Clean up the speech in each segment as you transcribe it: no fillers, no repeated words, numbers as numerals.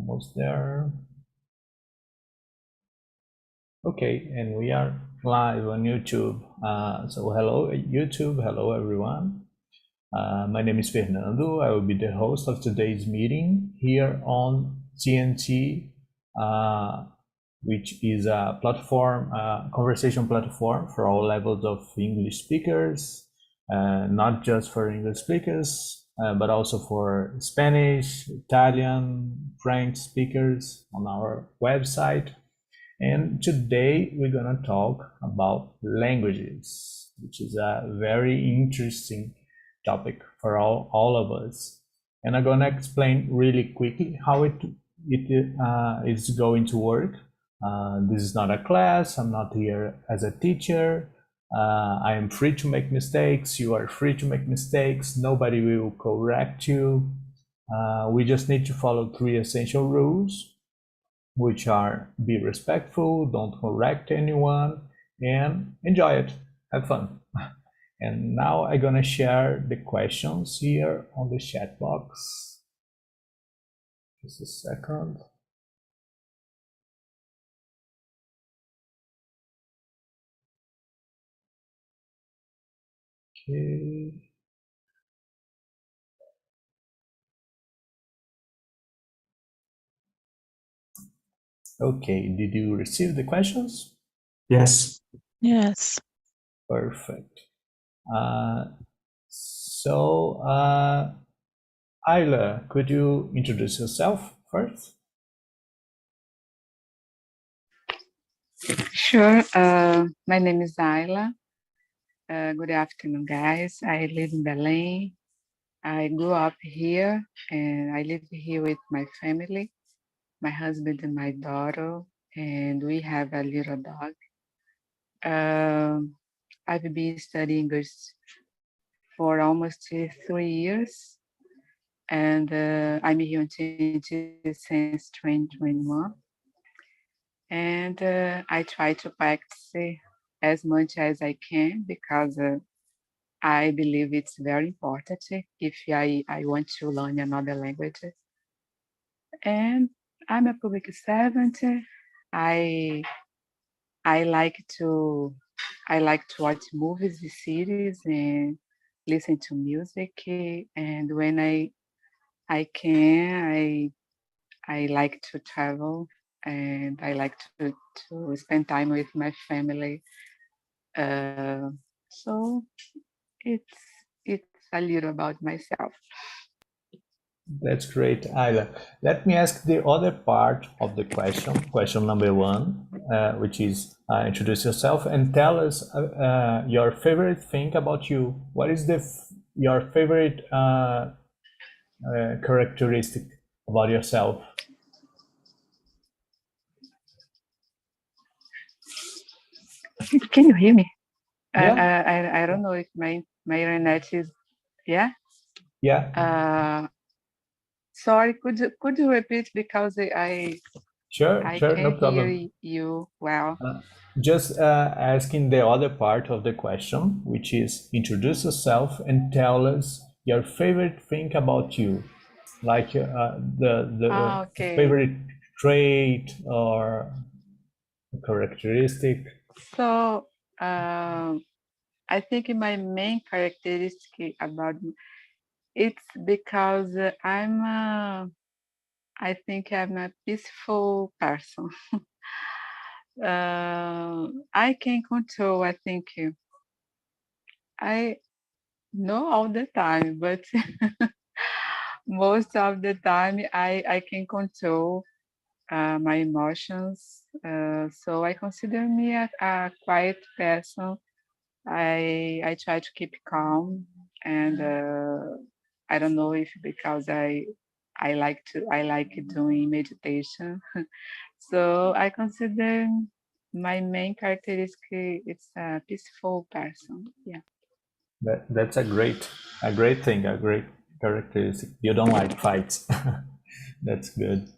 Almost there. Okay, and we are live on YouTube. So hello YouTube, hello everyone. My name is Fernando. I will be the host of today's meeting here on TNT, which is a platform, conversation platform for all levels of English speakers, not just for English speakers, but also for Spanish, Italian, French speakers on our website. And today we're gonna talk about languages, which is a very interesting topic for all of us. And I'm gonna explain really quickly how it is going to work. This is not a class. I'm not here as a teacher. I am free to make mistakes. You are free to make mistakes. Nobody will correct you. We just need to follow 3 essential rules, which are be respectful, don't correct anyone, and enjoy it, have fun. And now I'm gonna share the questions here on the chat box. Just a second. Okay. Okay, did you receive the questions? Yes. Yes. Perfect. Ayla, could you introduce yourself first? Sure. My name is Ayla. Good afternoon, guys. I live in Belém. I grew up here and I live here with my family, my husband and my daughter, and we have a little dog. I've been studying English for almost 3 years, and I'm here in Chile since 2021. And I try to practice as much as I can because I believe it's very important if I want to learn another language. And I'm a public servant. I like to watch movies, series, and listen to music. And when I can, I like to travel, and I like to spend time with my family. So it's a little about myself. That's great, Ayla. Let me ask the other part of the question number 1, which is introduce yourself and tell us your favorite thing about you. What is your favorite characteristic about yourself? Can you hear me? Yeah. I don't know if my internet is, yeah? Yeah. Sorry, could you repeat because I Sure, can't no problem. hear you well. Just asking the other part of the question, which is introduce yourself and tell us your favorite thing about you, like the Okay. favorite trait or characteristic. So I think my main characteristic about me, it's because I think I'm a peaceful person. I can control, I think, I not all the time, but most of the time I can control my emotions. So I consider me a quiet person. I try to keep calm, and I don't know if because I like doing meditation. So I consider my main characteristic it's a peaceful person. Yeah. That's a great thing, a great characteristic. You don't like fights. That's good.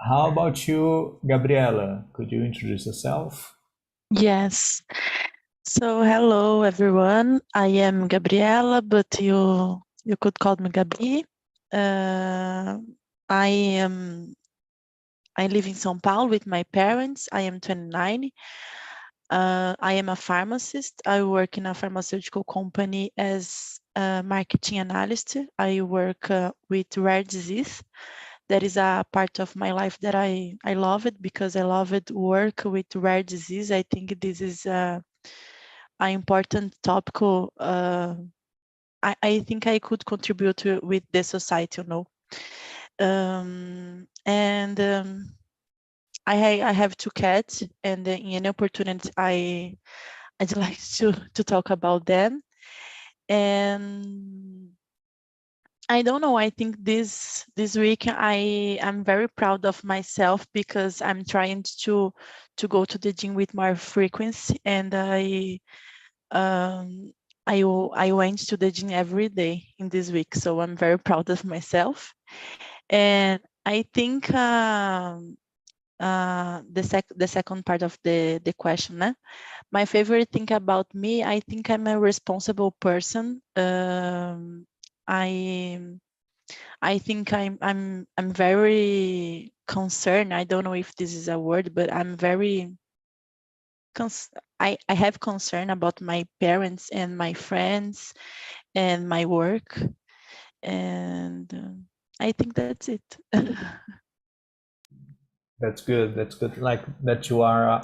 How about you, Gabriela? Could you introduce yourself? Yes. So hello everyone. I am Gabriela, but you could call me Gabi. I I live in São Paulo with my parents. I am 29. I am a pharmacist. I work in a pharmaceutical company as a marketing analyst. I work with rare disease. That is a part of my life that I love it, because I love it work with rare disease. I think this is an important topic. I think I could contribute with the society, and I have 2 cats, and in any opportunity I'd like to talk about them. And I don't know, I think this week I'm very proud of myself, because I'm trying to go to the gym with more frequency, and I went to the gym every day in this week, so I'm very proud of myself. And I think the second part of the question, my favorite thing about me, I think I'm a responsible person. I think I'm very concerned. I don't know if this is a word, but I'm very I have concern about my parents and my friends and my work, and I think that's it. That's good. That's good. Like that you are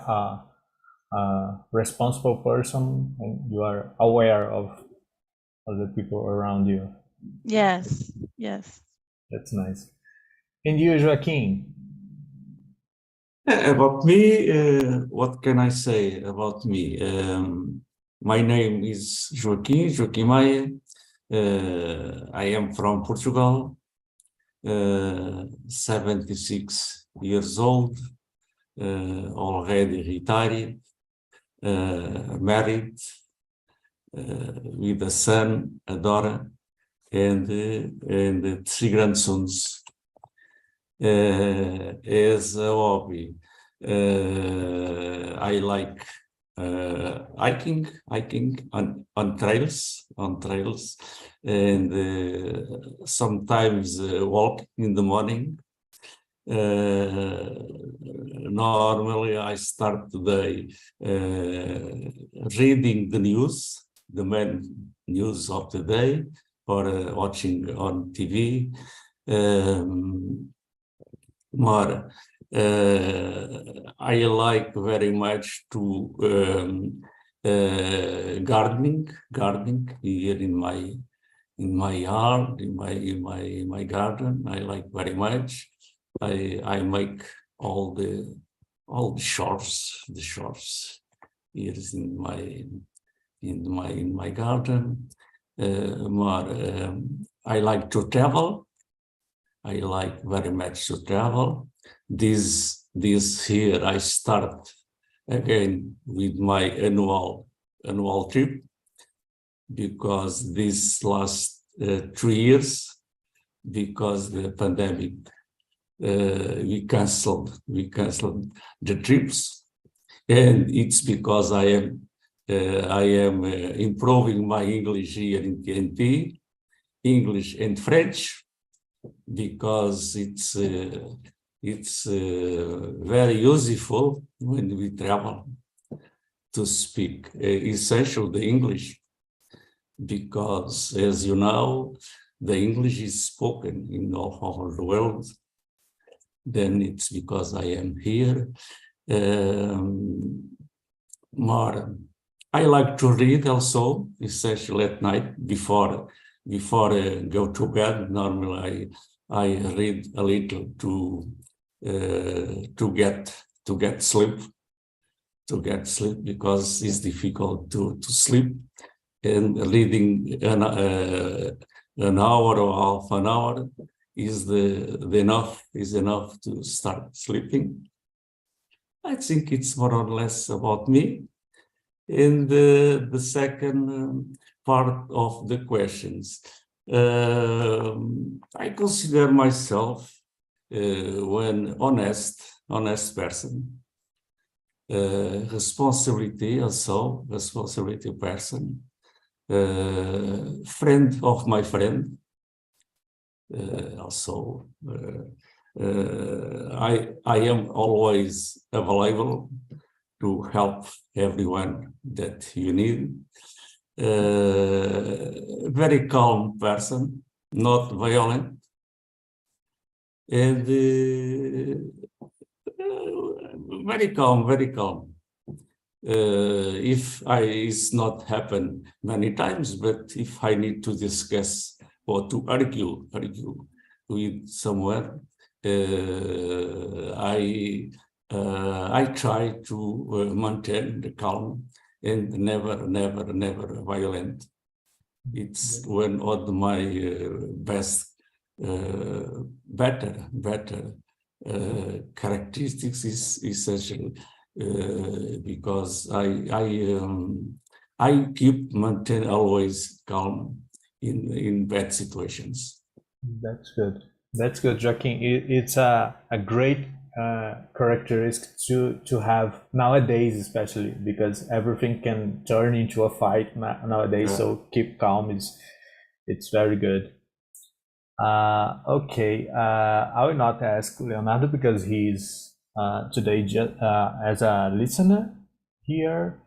a responsible person and you are aware of the people around you. Yes, yes. That's nice. And you, Joaquin? About me, what can I say about me? My name is Joaquim Maia. I am from Portugal, 76 years old, already retired, married, with a son, a daughter, and 3 grandsons. As a hobby, I like hiking on trails, and sometimes walk in the morning. Normally, I start the day reading the news, the main news of the day, or watching on TV. More, I like very much to gardening here in my yard, in my garden. I like very much. I make all the chores here in my garden. More, I like to travel. I like very much to travel. This year I start again with my annual trip, because this last 3 years, because the pandemic, we canceled the trips, and it's because I am improving my English here in TNT, English and French, because it's very useful when we travel to speak essential the English, because as you know, the English is spoken in all over the world. Then it's because I am here. More, I like to read also, especially at night before go to bed. Normally I read a little to get sleep, because it's difficult to sleep, and reading an hour or half an hour is enough to start sleeping. I think it's more or less about me. And the second part of the questions, I consider myself an honest person, responsibility person, friend of my friend, Also, I am always available to help everyone that you need. Very calm person, not violent, and very calm, very calm. If it's not happened many times, but if I need to discuss or to argue with someone, I try to maintain the calm and never violent. It's one of my best, better characteristics is essential. Because I keep maintain always calm in bad situations. That's good. That's good, Joaquin. It's a great characteristic to have nowadays, especially because everything can turn into a fight nowadays. Yeah. So keep calm. It's very good. Okay, I will not ask Leonardo because he's today as a listener here.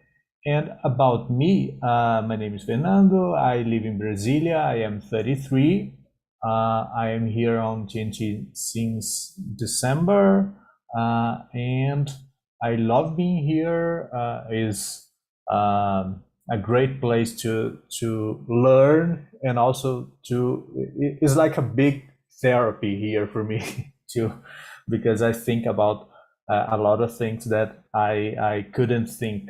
And about me, my name is Fernando. I live in Brasilia. I am 33. I am here on TNT since December, and I love being here. Is a great place to learn, and also it's like a big therapy here for me too, because I think about a lot of things that I couldn't think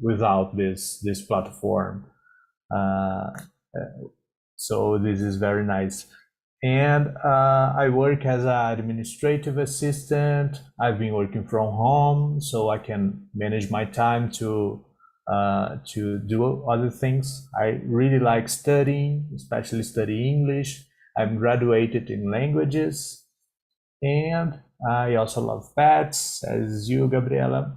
without this platform. So this is very nice. And I work as an administrative assistant. I've been working from home, so I can manage my time to do other things. I really like studying, especially studying English. I'm graduated in languages, and I also love pets, as you, Gabriela.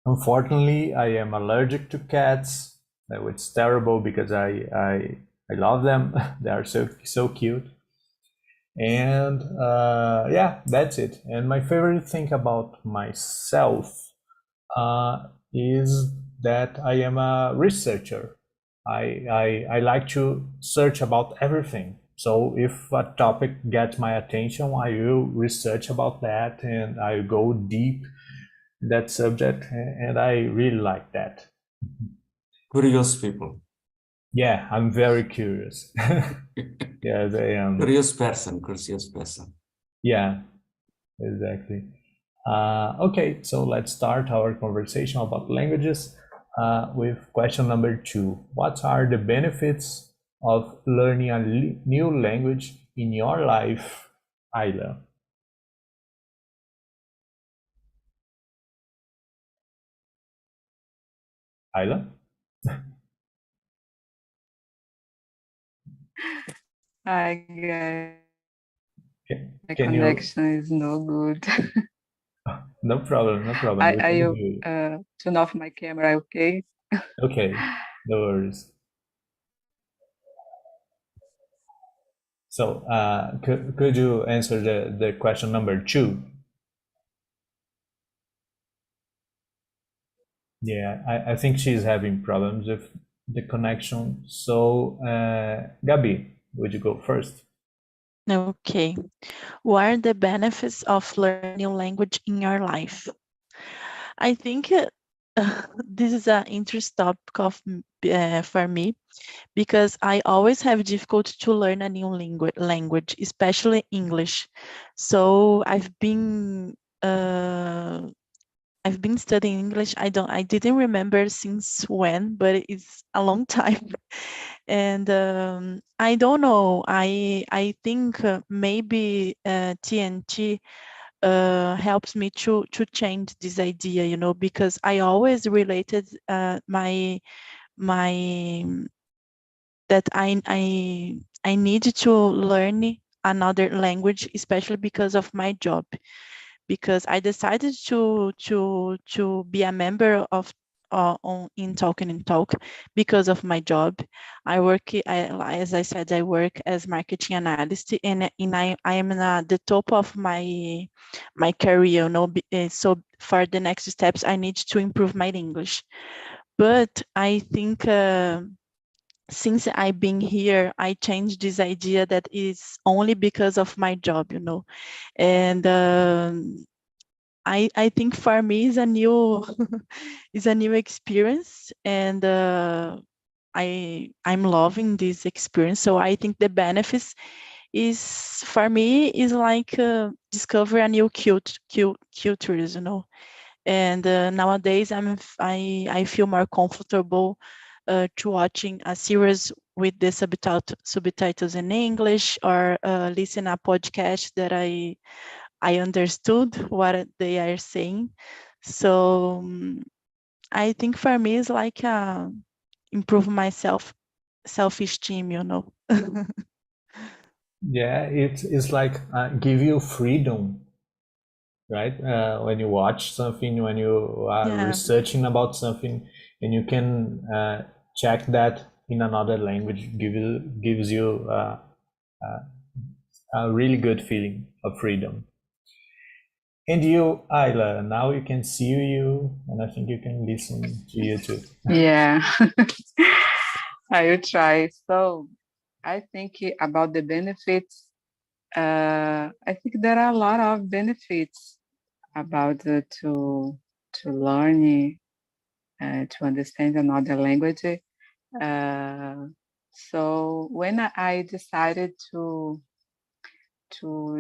Unfortunately, I am allergic to cats. It's terrible because I love them. They are so cute. And yeah, that's it. And my favorite thing about myself is that I am a researcher. I like to search about everything. So if a topic gets my attention, I will research about that, and I go deep in that subject, and I really like that. Curious people. Yeah, I'm very curious. Yes, I am. Curious person. Yeah, exactly. Okay, so let's start our conversation about languages with question number 2. What are the benefits of learning a new language in your life, Ayla? Ayla? Hi guys, my Can you? connection is no good. No problem, no problem. We I can will do it. turn off my camera, okay? Okay, no worries. So could you answer the question number 2? Yeah, I think she's having problems with the connection. So Gabi, would you go first? Okay. What are the benefits of learning a language in your life? I think this is an interesting topic for me, because I always have difficulty to learn a new language, especially English. So I've been studying English. I didn't remember since when, but it's a long time. And I don't know. I think maybe TNT helps me to change this idea, because I always related my that I need to learn another language, especially because of my job, because I decided to be a member of in TALK because of my job. As I said, I work as marketing analyst, and I am at the top of my career. So for the next steps, I need to improve my English. But I think since I've been here, I changed this idea that is only because of my job, and I think for me is a new is a new experience, and I'm loving this experience. So I think the benefits is for me is like discover a new cultures, And nowadays I feel more comfortable to watching a series with the subtitles in English, or listen a podcast that I understood what they are saying. So I think for me it's like improve my self-esteem, Yeah, it's like give you freedom, right? When you watch something, when you are Yeah. researching about something, and you can check that in another language, gives you a really good feeling of freedom. And you, Ayla, now you can see you, and I think you can listen to you too. Yeah, I will try. So I think about the benefits. I think there are a lot of benefits about to learn to understand another language. So when I decided to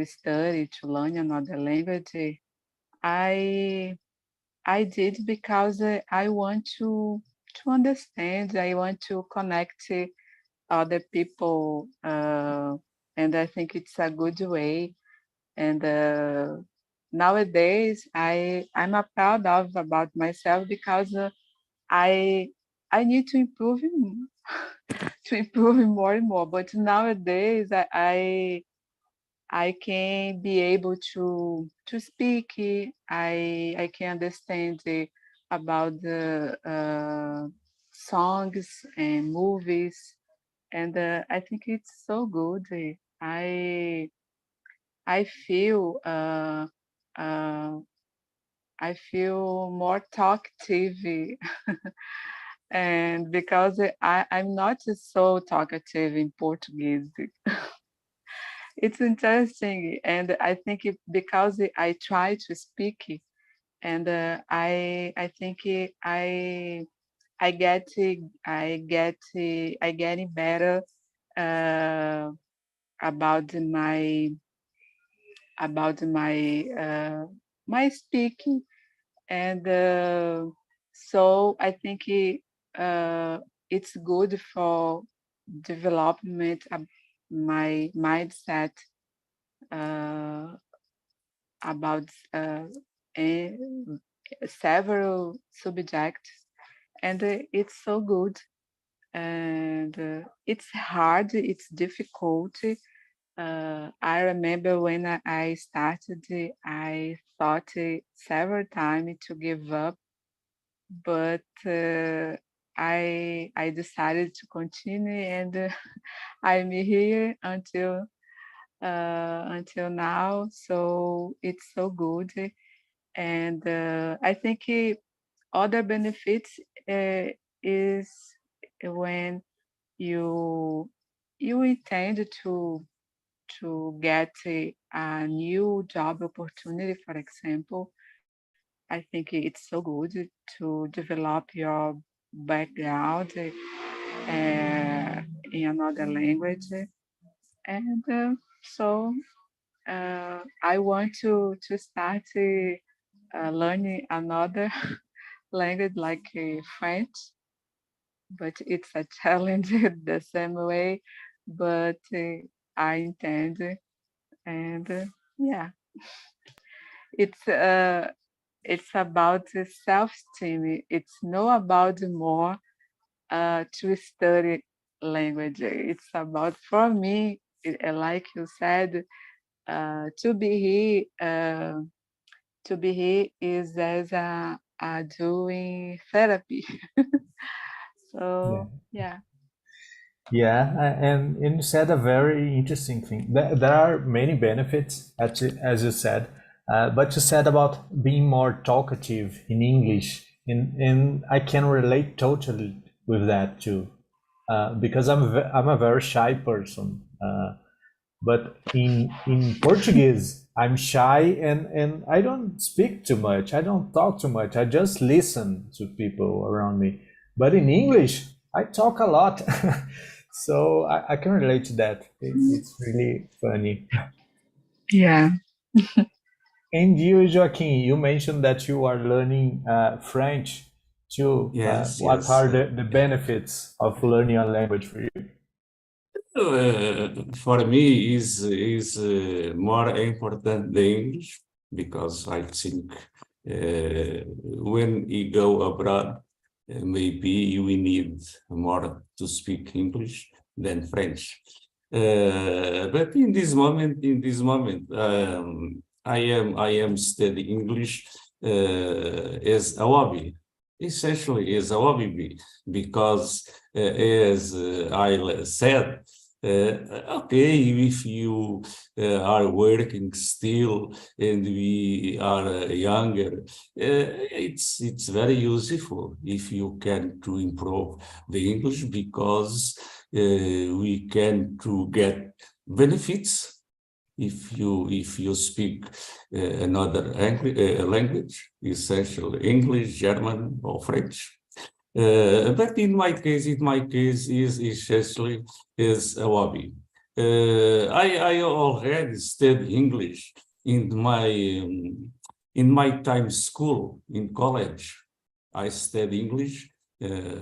study to learn another language, I I did because I want to understand. I want to connect other people, and I think it's a good way. And nowadays, I'm proud of about myself because I I need to improve to improve more and more. But nowadays, I can be able to speak. I can understand about the songs and movies, and I think it's so good. I I feel uh, I feel more talkative, and because I'm not so talkative in Portuguese. It's interesting, and I think because I try to speak, and I think I get I getting better uh, about my my speaking, and so I think it's good for development of my mindset uh, about eh, several subjects, and it's so good. And it's hard, it's difficult. I remember when I started, I thought several times to give up, but I decided to continue, and I'm here until now. So it's so good, and I think other benefits is when you intend to get a new job opportunity, for example. I think it's so good to develop your background in another language, and so I want to start learning another language like French, but it's a challenge the same way. But I intend, and yeah, it's about self-esteem. It's not about more to study language. It's about, for me, like you said, to be here. To be here is as are doing therapy. So yeah. Yeah, and you said a very interesting thing. There are many benefits, as you said, but you said about being more talkative in English, and I can relate totally with that too, because I'm a very shy person. But in Portuguese, I'm shy and I don't speak too much. I don't talk too much. I just listen to people around me. But in English, I talk a lot. So I can relate to that. It's really funny. Yeah. And you, Joaquin, you mentioned that you are learning French too. Yes, What yes. are the benefits of learning a language for you? For me, is more important the English, because I think when you go abroad, maybe we need more to speak English than French. But in this moment, I am studying English as a hobby, essentially as a hobby, because as I said, okay, if you are working still and we are younger, it's very useful if you can to improve the English, because we can to get benefits if you speak another language, essentially English, German, or French. But in my case, is essentially is a hobby. I already studied English in my time school in college. I studied English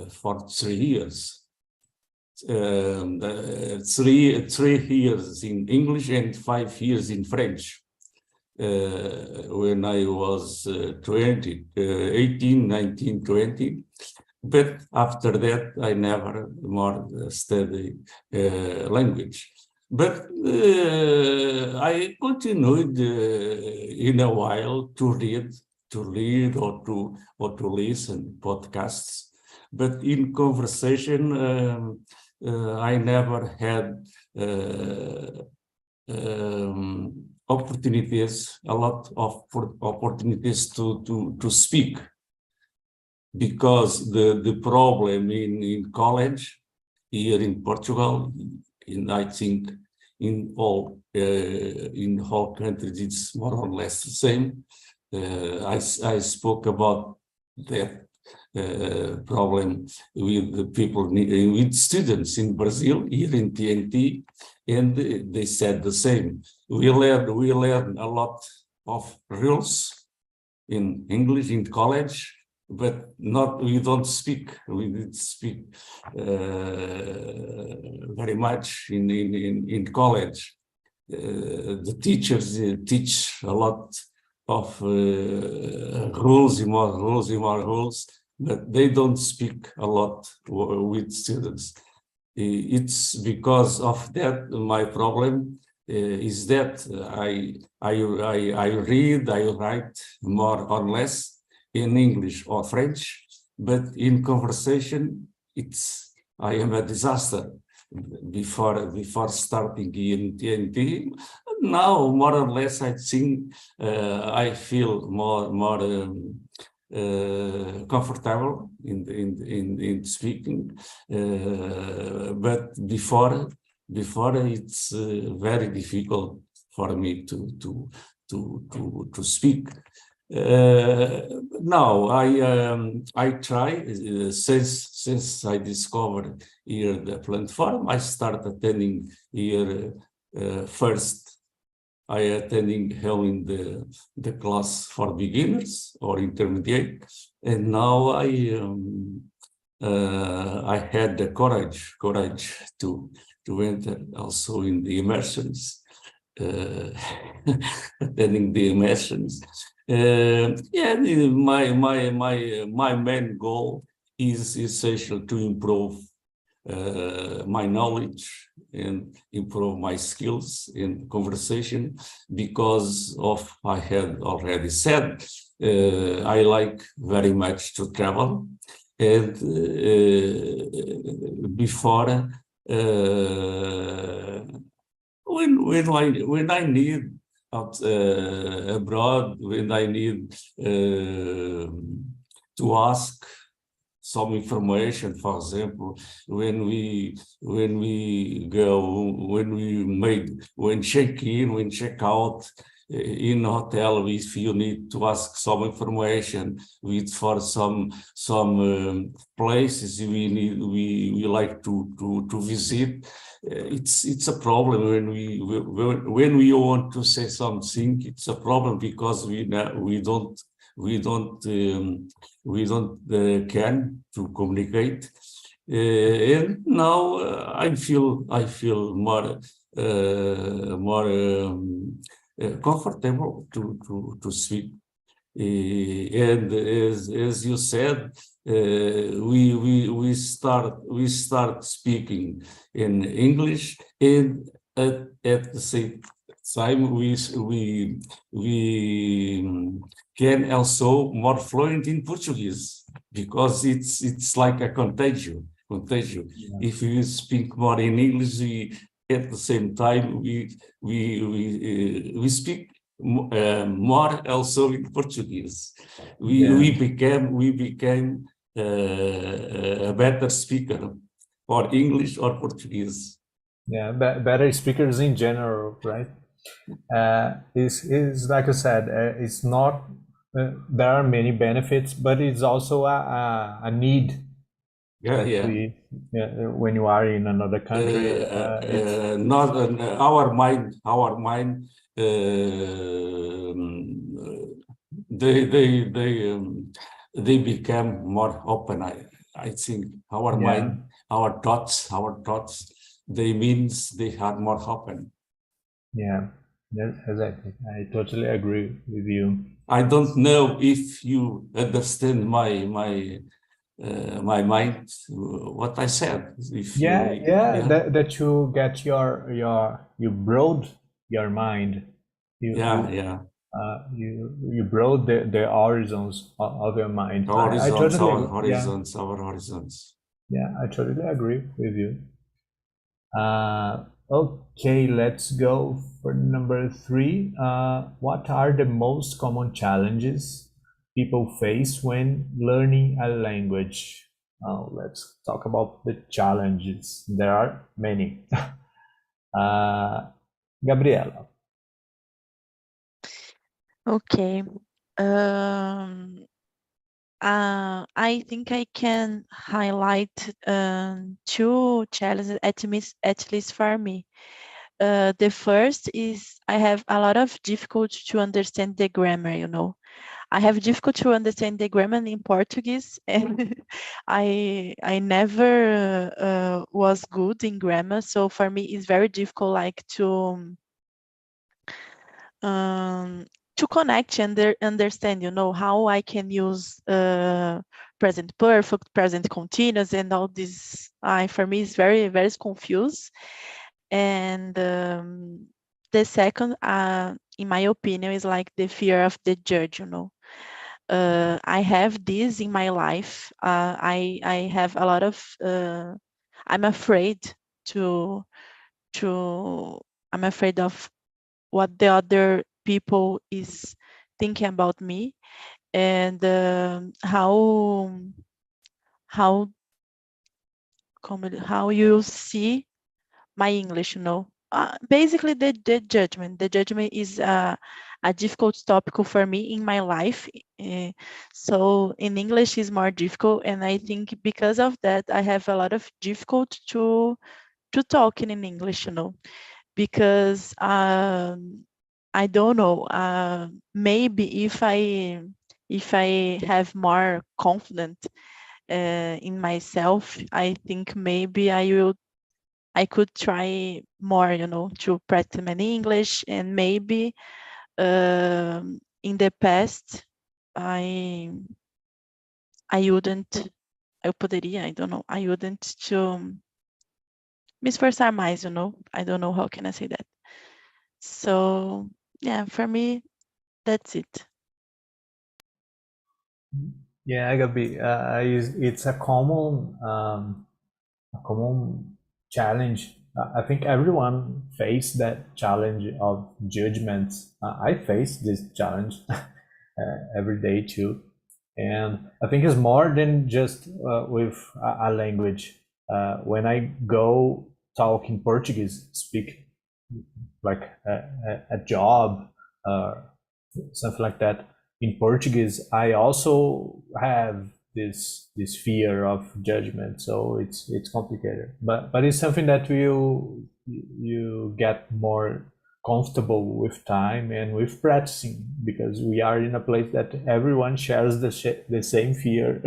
for 3 years. 3 years in English and 5 years in French. When I was 18, 19, 20. But after that, I never more studied language. But I continued in a while to read or to listen podcasts. But in conversation, I never had opportunities, a lot of opportunities to speak. Because the problem in college here in Portugal, I think in all countries, it's more or less the same. I spoke about that problem with the people, with students in Brazil, here in TNT, and they said the same. We learn a lot of rules in English in college, but we don't speak. We didn't speak very much in college. The teachers teach a lot of rules, more rules, but they don't speak a lot with students. It's because of that my problem is that I read, I write more or less in English or French, but in conversation, I am a disaster. Before starting in TNT, now more or less I think I feel more comfortable in speaking, but before it's very difficult for me to speak. Now I try since I discovered here the platform. I start attending here first. I attending held the class for beginners or intermediate, and now I had the courage to enter also in the immersions, attending the immersions. Yeah, my main goal is essential to improve my knowledge and improve my skills in conversation, because of I had already said I like very much to travel, and before when I need out abroad, when I need to ask some information, for example, when we check in, when check out in hotel, if you need to ask some information for some places we like to visit, it's a problem when we want to say something. It's a problem because we don't can to communicate, and now I feel more comfortable to speak. And as you said, we start speaking in English, and at the same time we can also more fluent in Portuguese, because it's like a contagion. Yeah. If you speak more in English, at the same time we speak more also in Portuguese. We became a better speaker for English or Portuguese. Yeah, better speakers in general, right? Is like I said, it's not. There are many benefits, but it's also a need. Yeah, that when you are in another country, not our mind. They become more open. I think our mind, our thoughts, they means they are more open. Yeah, exactly. I totally agree with you. I don't know if you understand my mind, what I said. That you get you broad your mind. You broad the horizons of your mind. I totally horizons. Yeah, I totally agree with you. Okay, let's go for number 3. What are the most common challenges people face when learning a language? Let's talk about the challenges. There are many. Gabriela. Okay. I think I can highlight 2 challenges, at least for me. The first is I have a lot of difficulty to understand the grammar, you know. I have difficulty to understand the grammar in Portuguese, and I never was good in grammar, so for me it's very difficult, like to connect and understand, you know, how I can use present perfect, present continuous, and all this. For me, it's very, very confused. And the second, in my opinion, is like the fear of the judge, you know. I have this in my life. I have a lot of. I'm afraid to. I'm afraid of what the other people is thinking about me, and how you see my English, you know. Basically, the judgment. The judgment is a difficult topic for me in my life. So in English is more difficult, and I think because of that, I have a lot of difficulty to talk in English, you know, because I don't know. Maybe if I have more confidence in myself, I think maybe I could try more, you know, to practice my English, and maybe in the past I wouldn't. I don't know. I wouldn't me esforçar mais, I don't know how can I say that. So yeah, for me, that's it. Yeah, Gabi, it's a common challenge. I think everyone face that challenge of judgments. I face this challenge every day too, and I think it's more than just with a language. When I go talk in Portuguese, speak like a job, uh, something like that. In Portuguese, I also have this fear of judgment, so it's complicated. But it's something that you get more comfortable with time and with practicing, because we are in a place that everyone shares the same fear,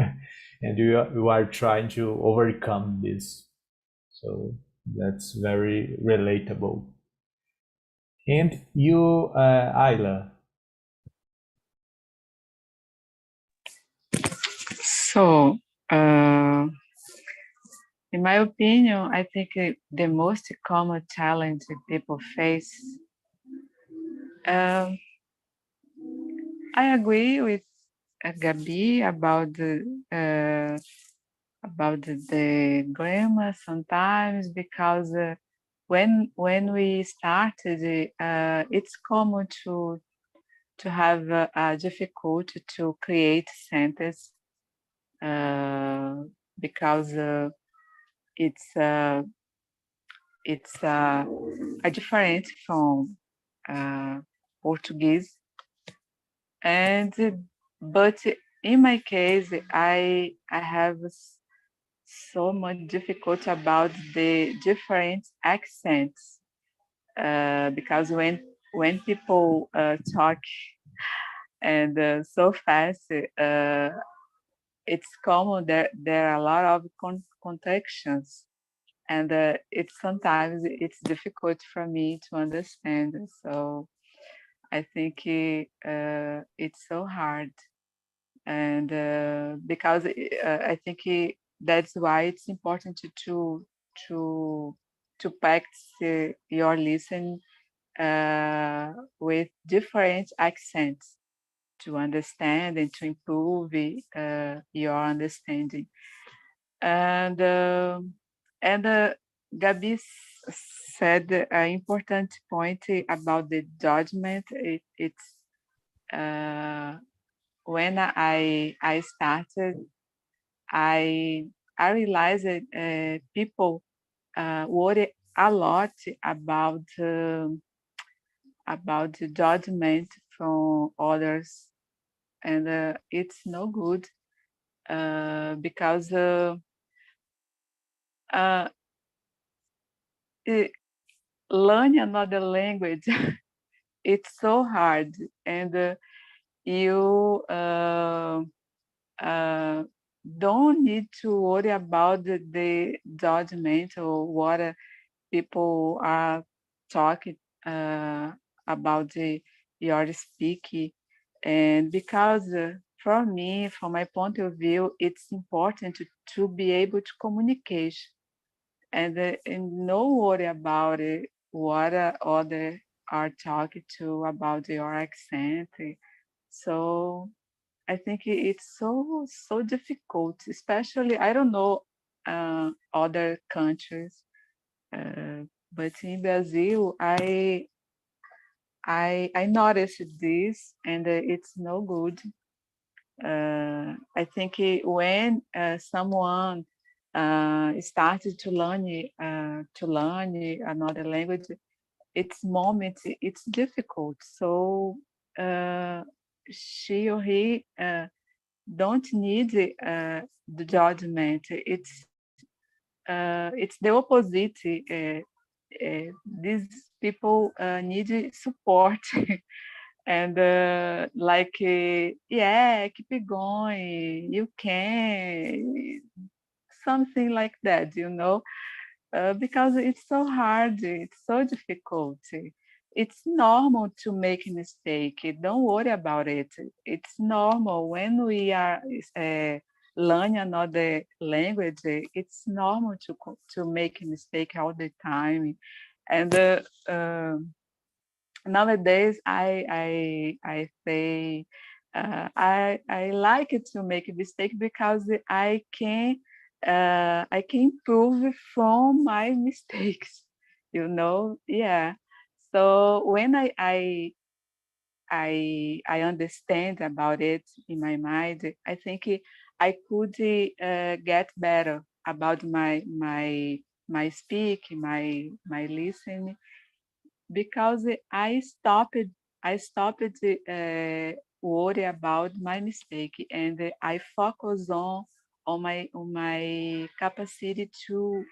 and you are trying to overcome this. So that's very relatable. And you, Ayla. So, in my opinion, I think the most common challenge people face, I agree with Gabi about the grammar sometimes, because when we started, it's common to have a difficulty to create sentence, because it's a different from Portuguese, but in my case, I have so much difficulty about the different accents, because when people talk and so fast, it's common there are a lot of contractions, and it's sometimes it's difficult for me to understand. So I think it's so hard, and because I think that's why it's important to practice your listening with different accents to understand and to improve your understanding. And Gabi said an important point about the judgment. It's when I started, I realized that people worry a lot about the judgment from others, and it's no good, because learning another language it's so hard, and you don't need to worry about the judgment or what people are talking about your speaking. And because for me, from my point of view, it's important to be able to communicate, and no worry about it, what other are talking to about your accent. So I think it's so difficult, especially I don't know other countries, but in Brazil, I noticed this, and it's no good. I think when someone started to learn another language, it's difficult. So she or he don't need the judgment. It's the opposite. These people need support and yeah, keep it going, you can, something like that, because it's so hard, it's so difficult. It's normal to make a mistake. Don't worry about it. It's normal when we are learn another language, it's normal to make a mistake all the time. And nowadays, I say I like it to make a mistake because I can improve from my mistakes. Yeah. So when I understand about it in my mind, I think I could get better about my speak, my listening, because I stopped worry about my mistake, and I focus on my capacity to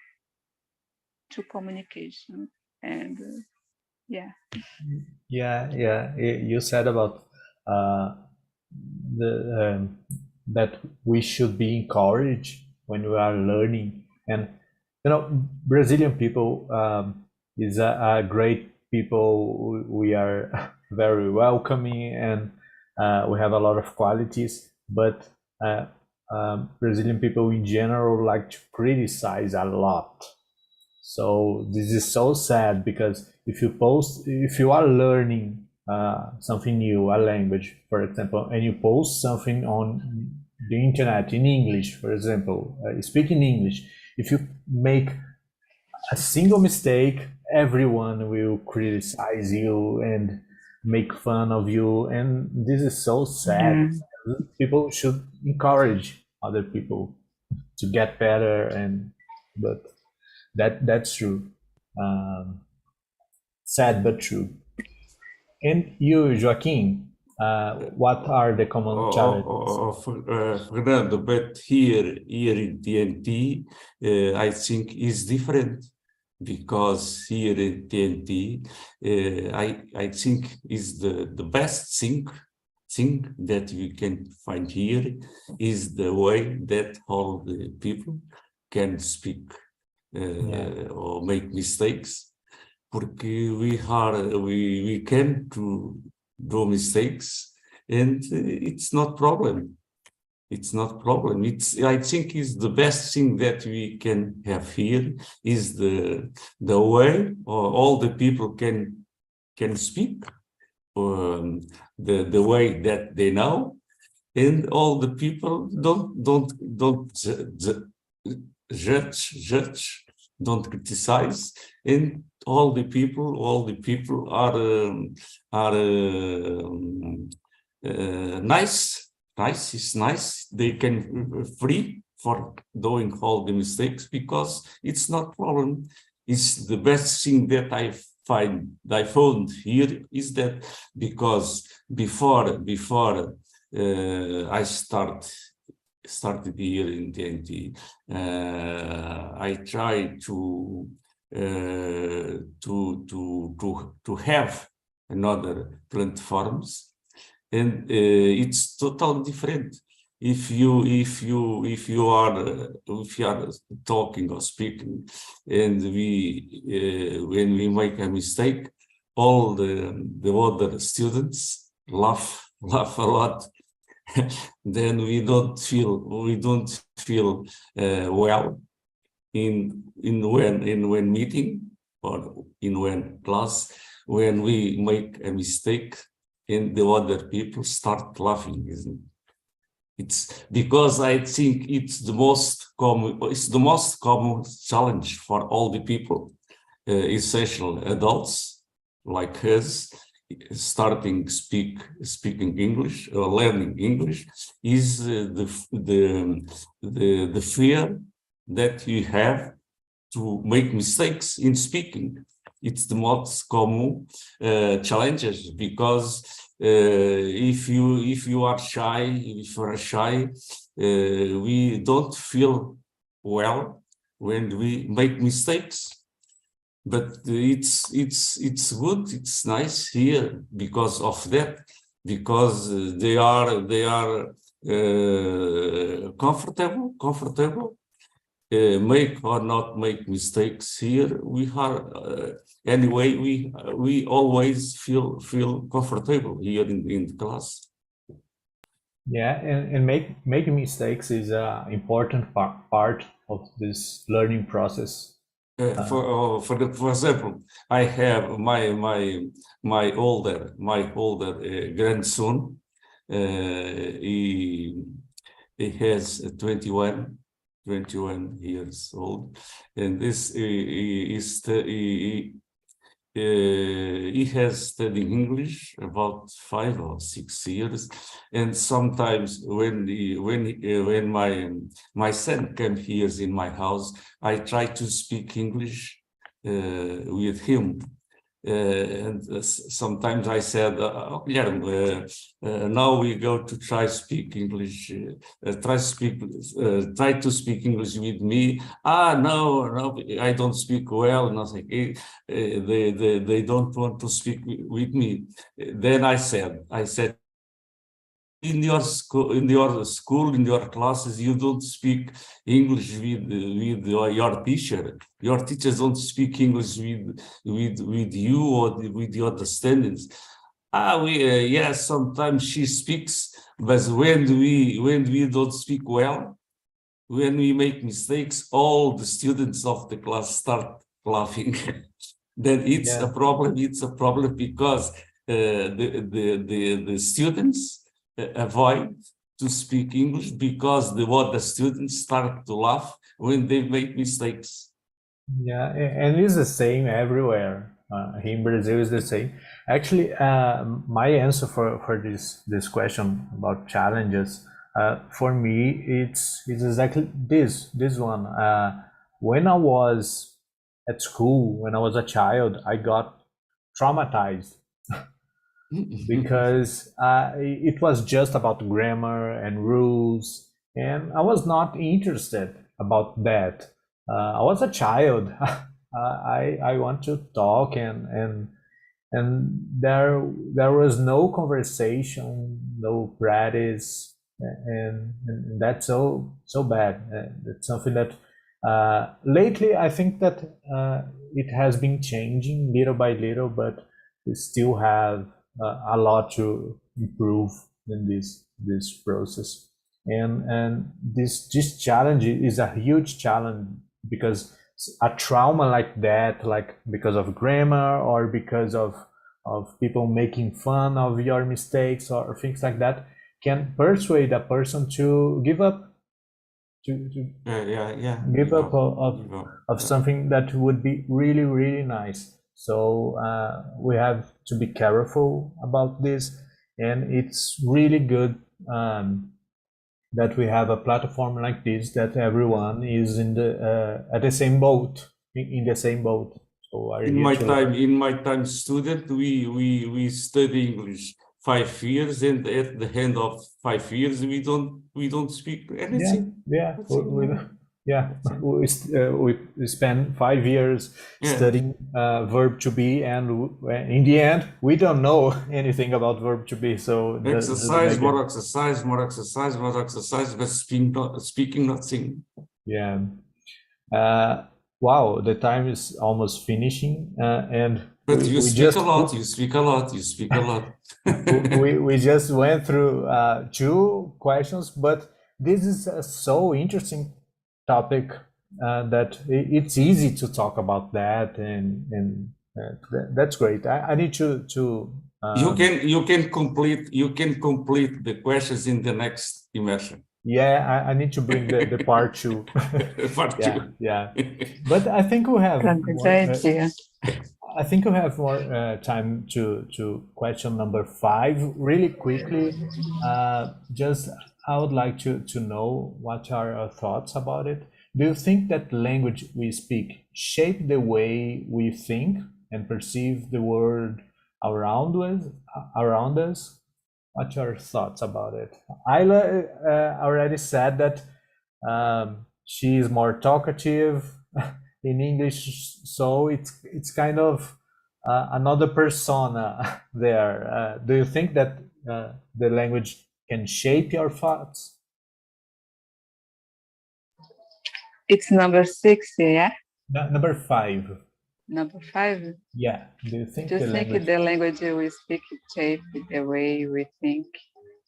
communication. And yeah. Yeah. You said about uh, the that we should be encouraged when we are learning, and Brazilian people is a great people. We are very welcoming, and we have a lot of qualities, but Brazilian people in general like to criticize a lot. So this is so sad, because if you are learning something new, a language, for example, and you post something on the internet in English, for example, speaking English, if you make a single mistake, everyone will criticize you and make fun of you, and this is so sad. People should encourage other people to get better, but that's true. Um, Sad but true. And you, Joaquin, what are the common challenges? Fernando, but here in TNT, I think is different, because here in TNT, I think is the best thing that we can find here is the way that all the people can speak or make mistakes, porque we can do mistakes, and it's not problem. It's not problem. I think is the best thing that we can have here is the way all the people can speak, the way that they know, and all the people don't judge, don't criticize, and all the people are nice. Nice is nice. They can free for doing all the mistakes, because it's not problem. It's the best thing that I found here is that, because before I started here in TNT, I tried to have another platforms, and it's totally different. If you are talking or speaking, and when we make a mistake, all the other students laugh a lot. Then we don't feel well in when meeting or in when class, when we make a mistake and the other people start laughing, isn't it? It's because I think it's the most common challenge for all the people, essential adults like us, starting speaking English or learning English, is the fear that you have to make mistakes in speaking. It's the most common challenges, because if you are shy, we don't feel well when we make mistakes. But it's good, it's nice here because of that, because they are comfortable. Make or not make mistakes here. We are anyway. We always feel comfortable here in the class. Yeah, and making mistakes is an important part of this learning process. For example, I have my older grandson. He has 21 years old, and this he has studied English about 5 or 6 years, and sometimes when my son comes here in my house, I try to speak English with him. And sometimes I said, Guilherme, now we go to try speak English. Try to speak English with me. No, I don't speak well. Nothing. They don't want to speak with me. Then I said, in your school, in your classes, you don't speak English with your teacher. Your teachers don't speak English with you or with your students. Yes, sometimes she speaks, but when we don't speak well, when we make mistakes, all the students of the class start laughing. Then it's a problem. It's a problem because the students avoid to speak English because the other students start to laugh when they make mistakes. Yeah, and it's the same everywhere. Here in Brazil is the same. Actually, my answer for this question about challenges, for me, it's exactly this one. When I was at school, when I was a child, I got traumatized because it was just about grammar and rules, and I was not interested about that. I was a child. I want to talk, and there was no conversation, no practice, and that's so bad. It's something that lately I think that it has been changing little by little, but we still have a lot to improve in this process. And this challenge is a huge challenge because a trauma like that, like because of grammar or because of people making fun of your mistakes or things like that, can persuade a person to give up, to give up of something that would be really, really nice. So we have to be careful about this, and it's really good that we have a platform like this, that everyone is in the at the same boat, in the same boat. So in my time, student, we study English 5 years, and at the end of 5 years, we don't speak anything. We spend 5 years studying verb to be, and in the end we don't know anything about verb to be. So more exercise, but speaking nothing. Yeah. Wow, the time is almost finishing, but you speak a lot. You speak a lot. we just went through 2 questions, but this is a so interesting topic that it's easy to talk about that, and that's great. I need to you can complete the questions in the next immersion. Yeah, I need to bring the part 2. Part 2. Yeah. But I think we have more time to question number 5 really quickly. Just I would like to know what are your thoughts about it. Do you think that language we speak shape the way we think and perceive the world around us? What are your thoughts about it? Ayla already said that she is more talkative in English, so it's kind of another persona there. Do you think that the language can shape your thoughts? It's number 6, yeah? Number 5. Number 5? Yeah. Do you think the language we speak shape the way we think?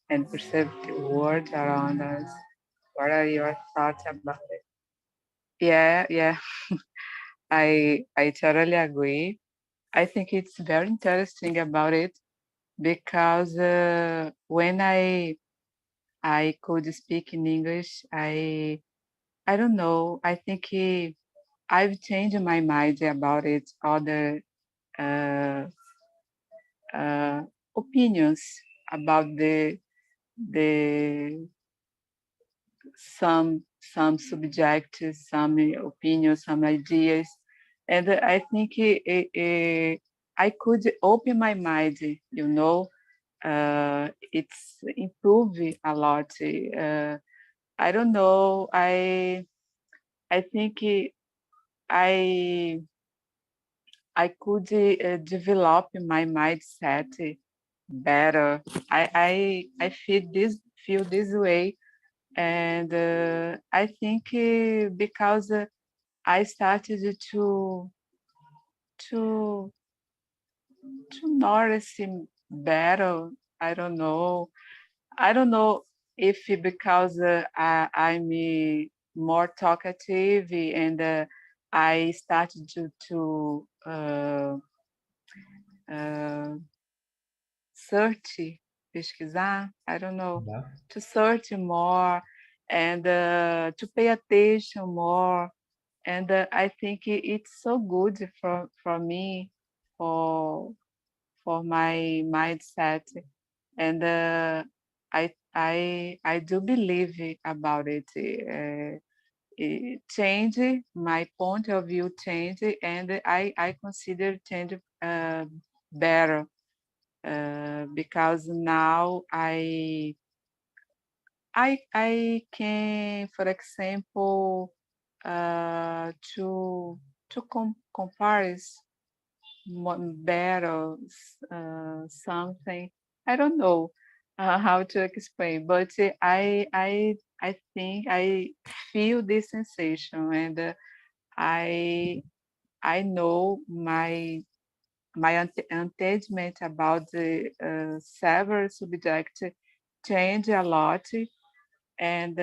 and perceive the world around us. What are your thoughts about it? Yeah. I totally agree. I think it's very interesting about it because when I could speak in English, I don't know. I think I've changed my mind about it. Other uh, uh, opinions about the some subjects, some opinions, some ideas, and I think I could open my mind. You know, it's improved a lot. I don't know. I think I I could develop my mindset better. I feel this way, and I think because I started to to notice him better. I don't know. I don't know if because I'm more talkative and I started uh, search, pesquisar, I don't know, Yeah. to search more and to pay attention more. And I think it's so good for me, for my mindset. And I do believe about it. It change my point of view, change, and I consider change better because now I can, for example, to compare better something. I don't know how to explain, but I think I feel this sensation, and I know my engagement about the several subjects change a lot, and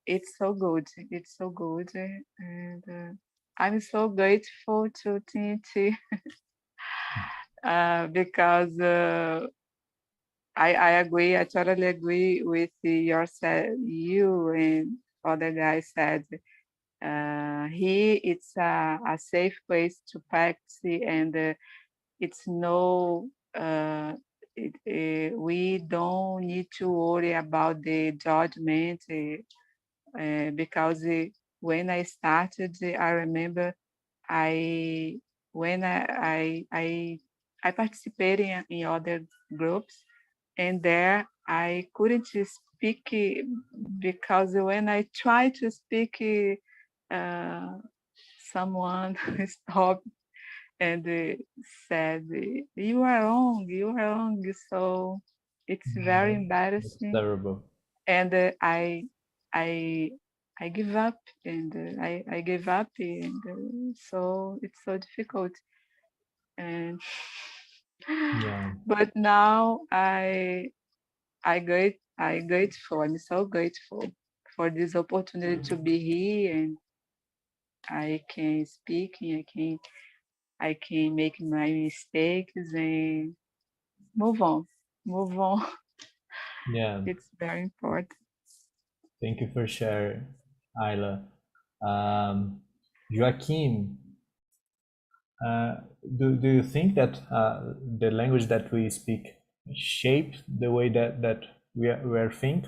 it's so good. It's so good, and I'm so grateful to TNT because I agree. I totally agree with you and other guys said. Here it's a safe place to practice, and it's no. We don't need to worry about the judgment because when I started, I remember I when I participated in other groups, and there I couldn't speak because when I tried to speak, someone stopped and said, "You are wrong. You are wrong." So it's very That's embarrassing, terrible. and I I give up, and I gave up, and so it's so difficult. And Yeah. but now I grateful. I'm so grateful for this opportunity to be here, and I can speak, and I can make my mistakes and move on, move on. Yeah. It's very important. Thank you for sharing, Ayla. Joaquim, uh, do you think that the language that we speak shapes the way that we think?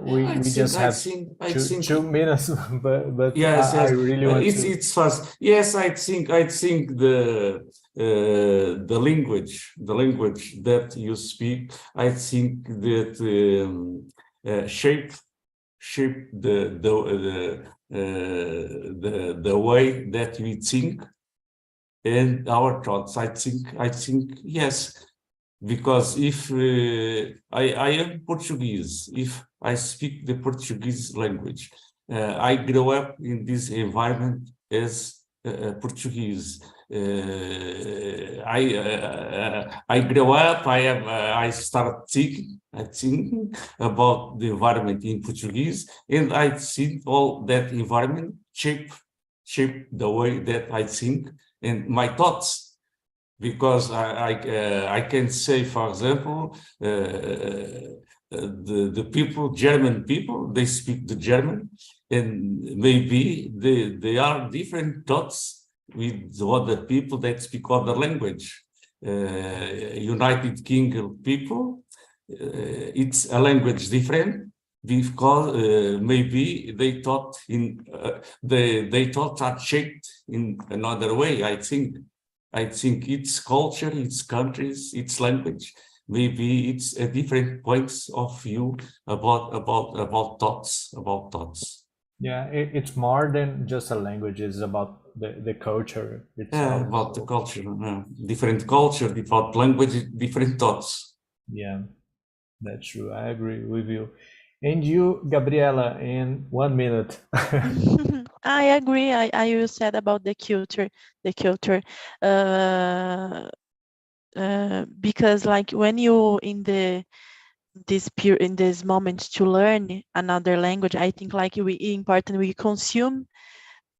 We just have I think. two minutes, but Yes, I yes. really want to. It's fast. Yes, I think the language that you speak, I think that shape the way that we think and our thoughts. I think yes, because if I am Portuguese, if I speak the Portuguese language, I grow up in this environment as Portuguese, I grow up. I start thinking about the environment in Portuguese, and I see all that environment shape the way that I think and my thoughts. Because I can say, for example, the people, German people, they speak the German, and maybe they are different thoughts with other people that speak other language. United Kingdom people, it's a language different because maybe they thought they thought are shaped in another way. I think its culture, its countries, its language, maybe it's a different points of view about thoughts. Yeah, it's more than just a language. It's about the culture itself. About the culture, different culture, different language, different thoughts. Yeah, that's true. I agree with you. And you, Gabriela, in 1 minute. I agree. You said about the culture, because like when you in this moment to learn another language, I think like important we consume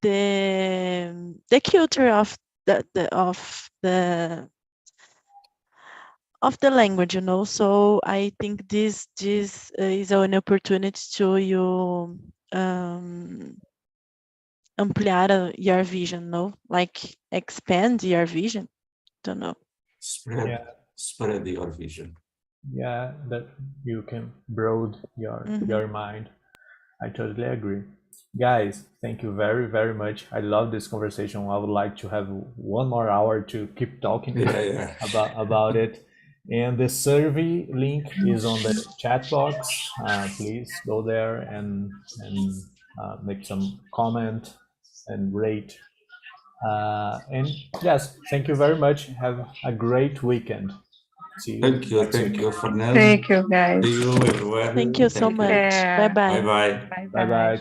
the culture of the language, so I think this is an opportunity to you ampliar your vision, like expand your vision. Don't know. Spread your vision. Yeah, that you can broaden your mind. I totally agree. Guys, thank you very, very much. I love this conversation. I would like to have 1 more hour to keep talking about it. And the survey link is on the chat box. Please go there and make some comment and rate. And yes, thank you very much. Have a great weekend. See you. Thank you, Fernando. Thank you, guys. See you, everyone. Thank you so much. Yeah. Bye-bye. Bye-bye. Bye-bye.